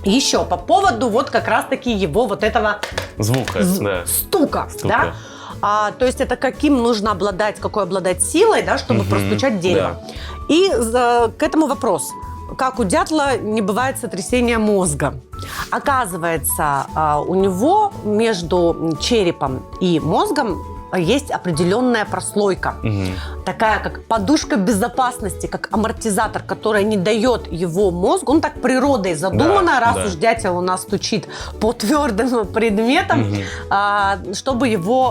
Еще по поводу вот как раз-таки его вот этого Звука, да. стука, Стука. да? То есть это каким нужно обладать, какой обладать силой, да, чтобы простучать дерево. Да. И к этому вопрос. Как у дятла не бывает сотрясения мозга. Оказывается, у него между черепом и мозгом есть определенная прослойка. Такая, как подушка безопасности, как амортизатор, которая не дает его мозгу, он так природой задумано, раз уж дятел у нас стучит по твердым предметам, чтобы его